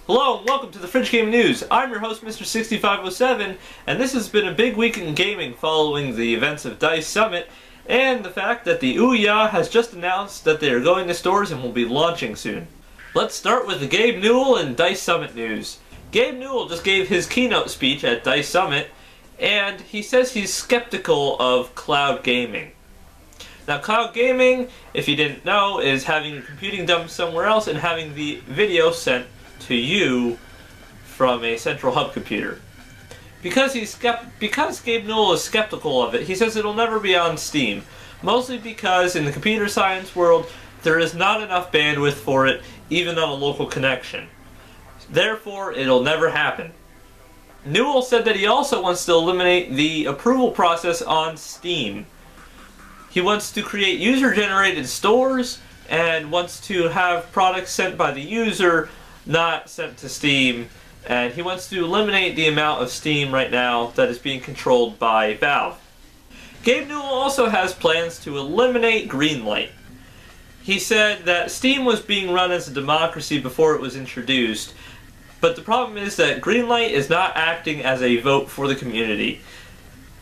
Hello and welcome to the Fridge Game News. I'm your host, Mr. 6507, and this has been a big week in gaming following the events of D.I.C.E Summit and the fact that the Ouya has just announced that they are going to stores and will be launching soon. Let's start with the Gabe Newell and D.I.C.E Summit news. Gabe Newell just gave his keynote speech at D.I.C.E Summit, and he says he's skeptical of cloud gaming. Now, cloud gaming, if you didn't know, is having your computing dumped somewhere else and having the video sent to you from a central hub computer. Because Gabe Newell is skeptical of it, he says it'll never be on Steam. Mostly because in the computer science world, there is not enough bandwidth for it, even on a local connection. Therefore, it'll never happen. Newell said that he also wants to eliminate the approval process on Steam. He wants to create user-generated stores and wants to have products sent by the user, not sent to Steam, and he wants to eliminate the amount of Steam right now that is being controlled by Valve. Gabe Newell also has plans to eliminate Greenlight. He said that Steam was being run as a democracy before it was introduced, but the problem is that Greenlight is not acting as a vote for the community.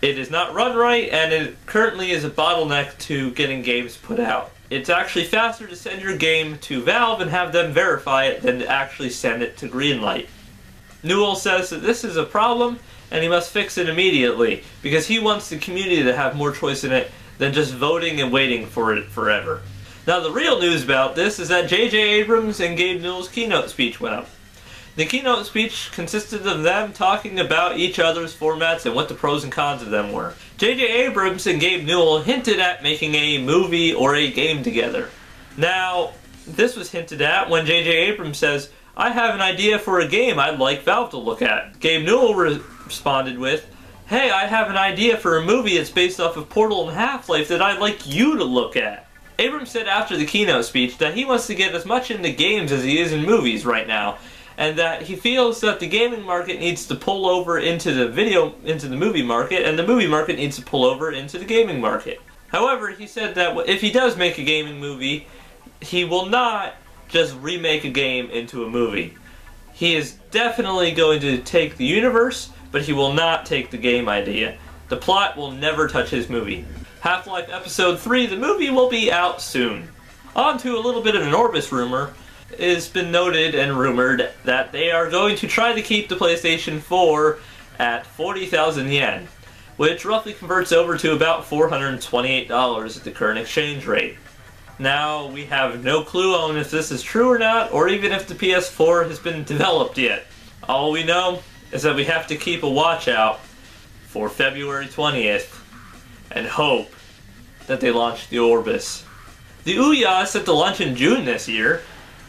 It is not run right, and it currently is a bottleneck to getting games put out. It's actually faster to send your game to Valve and have them verify it than to actually send it to Greenlight. Newell says that this is a problem and he must fix it immediately because he wants the community to have more choice in it than just voting and waiting for it forever. Now, the real news about this is that J.J. Abrams and Gabe Newell's keynote speech went up. The keynote speech consisted of them talking about each other's formats and what the pros and cons of them were. J.J. Abrams and Gabe Newell hinted at making a movie or a game together. Now, this was hinted at when J.J. Abrams says, "I have an idea for a game I'd like Valve to look at." Gabe Newell responded with, "Hey, I have an idea for a movie that's based off of Portal and Half-Life that I'd like you to look at." Abrams said after the keynote speech that he wants to get as much into games as he is in movies right now, and that he feels that the gaming market needs to pull over into the movie market, and the movie market needs to pull over into the gaming market. However, he said that if he does make a gaming movie, he will not just remake a game into a movie. He is definitely going to take the universe, but he will not take the game idea. The plot will never touch his movie. Half-Life Episode 3, the movie, will be out soon. On to a little bit of an Orbis rumor. It has been noted and rumored that they are going to try to keep the PlayStation 4 at 40,000 yen, which roughly converts over to about $428 at the current exchange rate. Now, we have no clue on if this is true or not, or even if the PS4 has been developed yet. All we know is that we have to keep a watch out for February 20th and hope that they launch the Orbis. The Ouya is set to launch in June this year,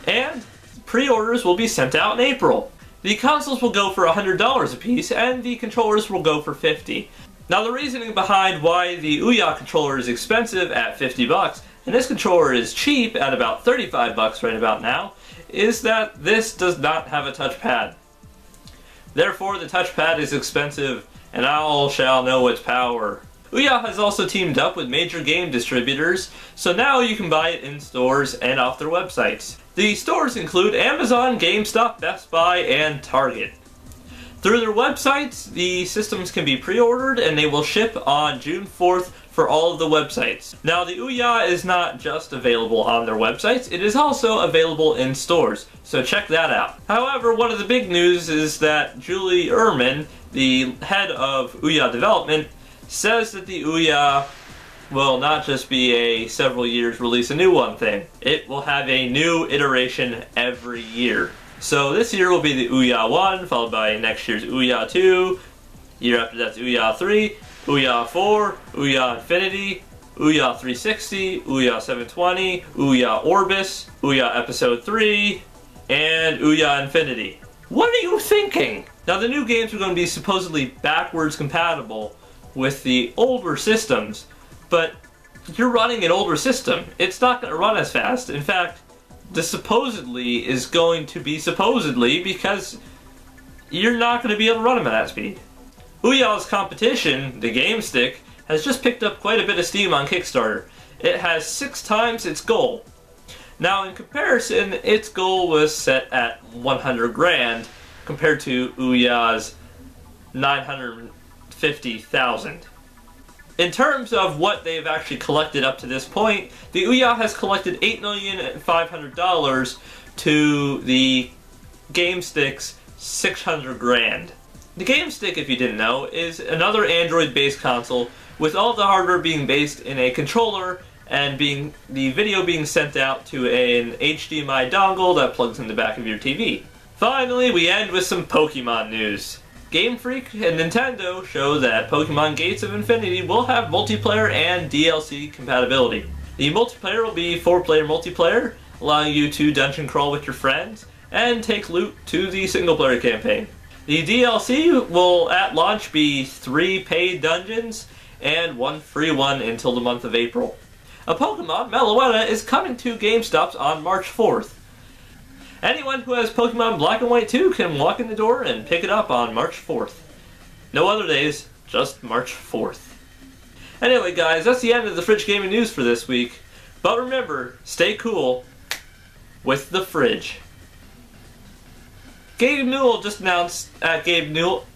and pre-orders will be sent out in April. The consoles will go for $100 a piece, and the controllers will go for $50. Now, the reasoning behind why the Ouya controller is expensive at $50, and this controller is cheap at about $35 right about now, is that this does not have a touchpad. Therefore, the touchpad is expensive, and all shall know its power. Ouya has also teamed up with major game distributors, so now you can buy it in stores and off their websites. The stores include Amazon, GameStops, Best Buy, and Target. Through their websites, the systems can be pre-ordered and they will ship on June 4th for all of the websites. Now, the Ouya is not just available on their websites, it is also available in stores, so check that out. However, one of the big news is that Julie Ehrman, the head of Ouya development, says that the Ouya will not just be a several years release a new one thing. It will have a new iteration every year. So this year will be the Ouya 1, followed by next year's Ouya 2, year after that's Ouya 3, Ouya 4, Ouya Infinity, Ouya 360, Ouya 720, Ouya Orbis, Ouya Episode 3, and Ouya Infinity. What are you thinking? Now, the new games are going to be supposedly backwards compatible with the older systems, but you're running an older system. It's not going to run as fast. In fact, the supposedly is going to be supposedly because you're not going to be able to run them at that speed. Ouya's competition, the GameStick, has just picked up quite a bit of steam on Kickstarter. It has 6 times its goal. Now, in comparison, its goal was set at 100 grand compared to Ouya's 950,000. In terms of what they've actually collected up to this point, the Ouya has collected $8,500,000 to the GameStick's 600 grand. The GameStick, if you didn't know, is another Android-based console with all the hardware being based in a controller and the video being sent out to an HDMI dongle that plugs in the back of your TV. Finally, we end with some Pokemon news. Game Freak and Nintendo show that Pokemon Gates of Infinity will have multiplayer and DLC compatibility. The multiplayer will be 4-player multiplayer, allowing you to dungeon crawl with your friends and take loot to the single-player campaign. The DLC will at launch be 3 paid dungeons and 1 free one until the month of April. A Pokemon, Meloetta, is coming to GameStops on March 4th. Anyone who has Pokemon Black and White 2 can walk in the door and pick it up on March 4th. No other days, just March 4th. Anyway guys, that's the end of the Fridge Gaming News for this week. But remember, stay cool with the fridge. Gabe Newell just announced to Gabe Newell